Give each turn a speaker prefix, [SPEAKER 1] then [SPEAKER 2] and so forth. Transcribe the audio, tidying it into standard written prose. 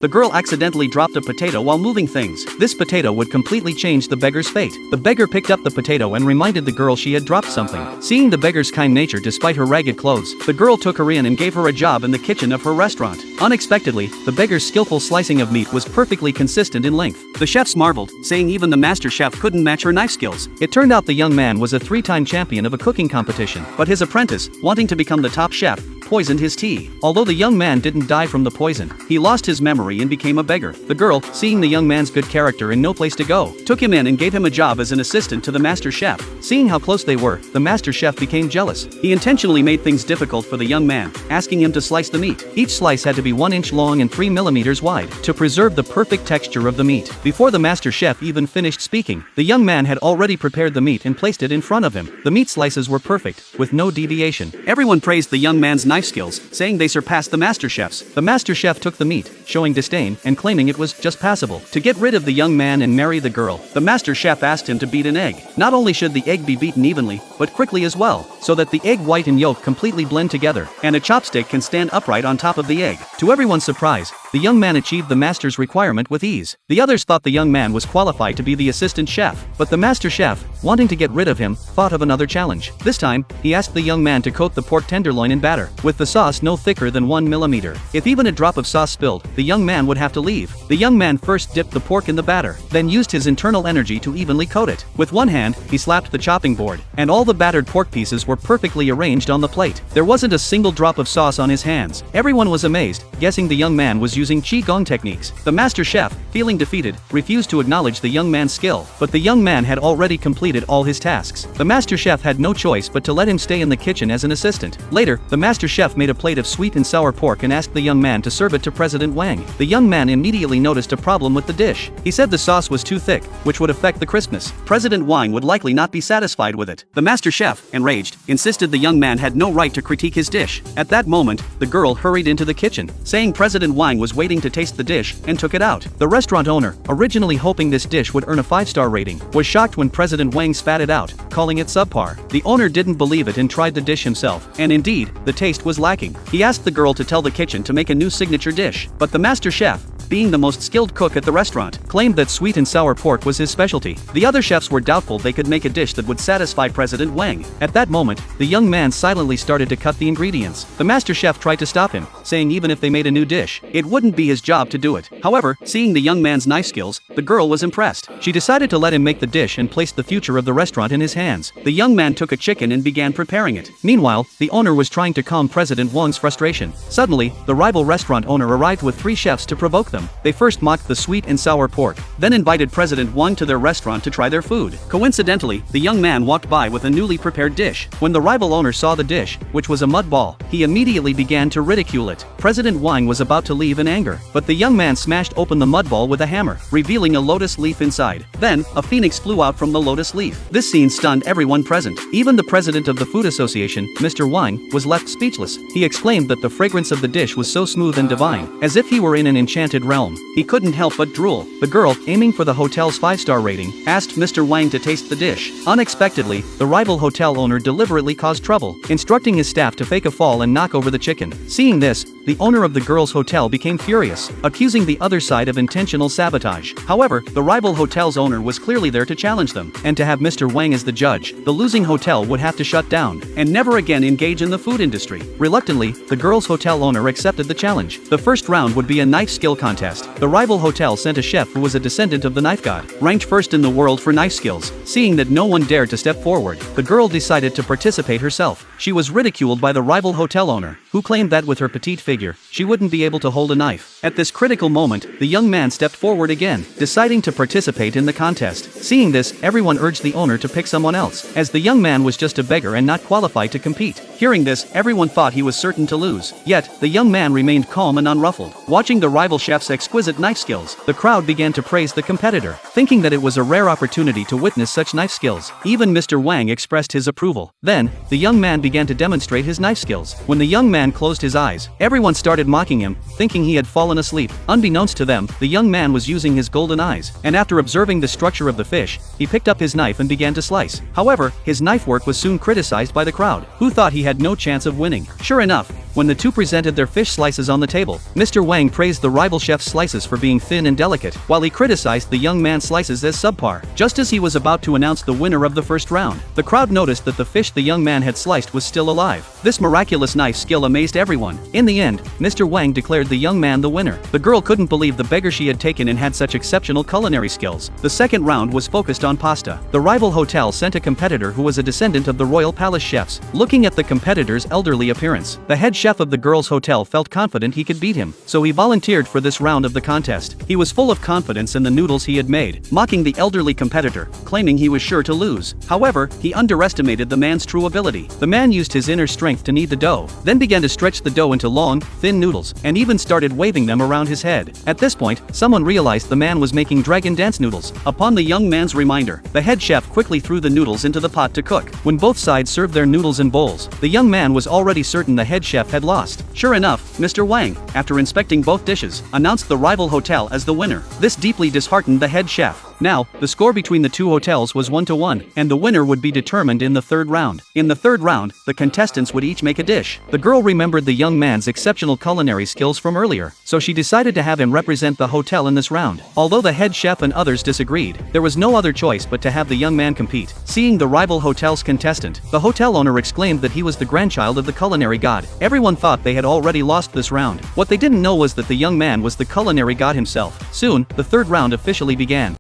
[SPEAKER 1] The girl accidentally dropped a potato while moving things. This potato would completely change the beggar's fate. The beggar picked up the potato and reminded the girl she had dropped something. Seeing the beggar's kind nature despite her ragged clothes, the girl took her in and gave her a job in the kitchen of her restaurant. Unexpectedly, the beggar's skillful slicing of meat was perfectly consistent in length. The chefs marveled, saying even the master chef couldn't match her knife skills. It turned out the young man was a 3-time champion of a cooking competition, but his apprentice, wanting to become the top chef, poisoned his tea. Although the young man didn't die from the poison, he lost his memory and became a beggar. The girl, seeing the young man's good character and no place to go, took him in and gave him a job as an assistant to the master chef. Seeing how close they were, the master chef became jealous. He intentionally made things difficult for the young man, asking him to slice the meat. Each slice had to be 1 inch long and 3 millimeters wide, to preserve the perfect texture of the meat. Before the master chef even finished speaking, the young man had already prepared the meat and placed it in front of him. The meat slices were perfect, with no deviation. Everyone praised the young man's knife skills, saying they surpassed the master chef's. The master chef took the meat, showing disdain and claiming it was just passable. To get rid of the young man and marry the girl, the master chef asked him to beat an egg. Not only should the egg be beaten evenly, but quickly as well, so that the egg white and yolk completely blend together, and a chopstick can stand upright on top of the egg. To everyone's surprise, the young man achieved the master's requirement with ease. The others thought the young man was qualified to be the assistant chef, but the master chef, wanting to get rid of him, thought of another challenge. This time, he asked the young man to coat the pork tenderloin in batter, with the sauce no thicker than 1 millimeter. If even a drop of sauce spilled, the young man would have to leave. The young man first dipped the pork in the batter, then used his internal energy to evenly coat it. With one hand, he slapped the chopping board, and all the battered pork pieces were perfectly arranged on the plate. There wasn't a single drop of sauce on his hands. Everyone was amazed, guessing the young man was using Qigong techniques. The master chef, feeling defeated, refused to acknowledge the young man's skill, but the young man had already completed all his tasks. The master chef had no choice but to let him stay in the kitchen as an assistant. Later, the master chef made a plate of sweet and sour pork and asked the young man to serve it to President Wang. The young man immediately noticed a problem with the dish. He said the sauce was too thick, which would affect the crispness. President Wang would likely not be satisfied with it. The master chef, enraged, insisted the young man had no right to critique his dish. At that moment, the girl hurried into the kitchen, saying President Wang was waiting to taste the dish, and took it out. The restaurant owner, originally hoping this dish would earn a 5-star rating, was shocked when President Wang spat it out, calling it subpar. The owner didn't believe it and tried the dish himself, and indeed, the taste was lacking. He asked the girl to tell the kitchen to make a new signature dish, but the master chef, being the most skilled cook at the restaurant, claimed that sweet and sour pork was his specialty. The other chefs were doubtful they could make a dish that would satisfy President Wang. At that moment, the young man silently started to cut the ingredients. The master chef tried to stop him, saying even if they made a new dish, it wouldn't be his job to do it. However, seeing the young man's knife skills, the girl was impressed. She decided to let him make the dish and placed the future of the restaurant in his hands. The young man took a chicken and began preparing it. Meanwhile, the owner was trying to calm President Wang's frustration. Suddenly, the rival restaurant owner arrived with 3 chefs to provoke them. They first mocked the sweet and sour pork, then invited President Wang to their restaurant to try their food. Coincidentally, the young man walked by with a newly prepared dish. When the rival owner saw the dish, which was a mud ball, he immediately began to ridicule it. President Wang was about to leave in anger, but the young man smashed open the mud ball with a hammer, revealing a lotus leaf inside. Then, a phoenix flew out from the lotus leaf. This scene stunned everyone present. Even the president of the Food Association, Mr. Wang, was left speechless. He exclaimed that the fragrance of the dish was so smooth and divine, as if he were in an enchanted realm. He couldn't help but drool. The girl, aiming for the hotel's 5-star rating, asked Mr. Wang to taste the dish. Unexpectedly, the rival hotel owner deliberately caused trouble, instructing his staff to fake a fall and knock over the chicken. Seeing this, the owner of the girl's hotel became furious, accusing the other side of intentional sabotage. However, the rival hotel's owner was clearly there to challenge them, and to have Mr. Wang as the judge, the losing hotel would have to shut down, and never again engage in the food industry. Reluctantly, the girl's hotel owner accepted the challenge. The first round would be a knife skill contest. The rival hotel sent a chef who was a descendant of the knife god, ranked first in the world for knife skills. Seeing that no one dared to step forward, the girl decided to participate herself. She was ridiculed by the rival hotel owner, who claimed that with her petite figure, she wouldn't be able to hold a knife. At this critical moment, the young man stepped forward again, deciding to participate in the contest. Seeing this, everyone urged the owner to pick someone else, as the young man was just a beggar and not qualified to compete. Hearing this, everyone thought he was certain to lose. Yet, the young man remained calm and unruffled. Watching the rival chef's exquisite knife skills, the crowd began to praise the competitor, thinking that it was a rare opportunity to witness such knife skills. Even Mr. Wang expressed his approval. Then, the young man began to demonstrate his knife skills. When the young man closed his eyes, everyone started mocking him, thinking he had fallen asleep. Unbeknownst to them, the young man was using his golden eyes, and after observing the structure of the fish, he picked up his knife and began to slice. However, his knife work was soon criticized by the crowd, who thought he had no chance of winning. Sure enough, When the two presented their fish slices on the table, Mr. Wang praised the rival chef's slices for being thin and delicate, while he criticized the young man's slices as subpar. Just as he was about to announce the winner of the first round, the crowd noticed that the fish the young man had sliced was still alive. This miraculous knife skill amazed everyone. In the end, Mr. Wang declared the young man the winner. The girl couldn't believe the beggar she had taken in had such exceptional culinary skills. The second round was focused on pasta. The rival hotel sent a competitor who was a descendant of the royal palace chefs. Looking at the competitor's elderly appearance, the head chef of the girls' hotel felt confident he could beat him, so he volunteered for this round of the contest. He was full of confidence in the noodles he had made, mocking the elderly competitor, claiming he was sure to lose. However, he underestimated the man's true ability. The man used his inner strength to knead the dough, then began to stretch the dough into long, thin noodles, and even started waving them around his head. At this point, someone realized the man was making dragon dance noodles. Upon the young man's reminder, the head chef quickly threw the noodles into the pot to cook. When both sides served their noodles in bowls, the young man was already certain the head chef had lost. Sure enough, Mr. Wang, after inspecting both dishes, announced the rival hotel as the winner. This deeply disheartened the head chef. Now, the score between the two hotels was 1-1, and the winner would be determined in the third round. In the third round, the contestants would each make a dish. The girl remembered the young man's exceptional culinary skills from earlier, so she decided to have him represent the hotel in this round. Although the head chef and others disagreed, there was no other choice but to have the young man compete. Seeing the rival hotel's contestant, the hotel owner exclaimed that he was the grandchild of the culinary god. Everyone thought they had already lost this round. What they didn't know was that the young man was the culinary god himself. Soon, the third round officially began.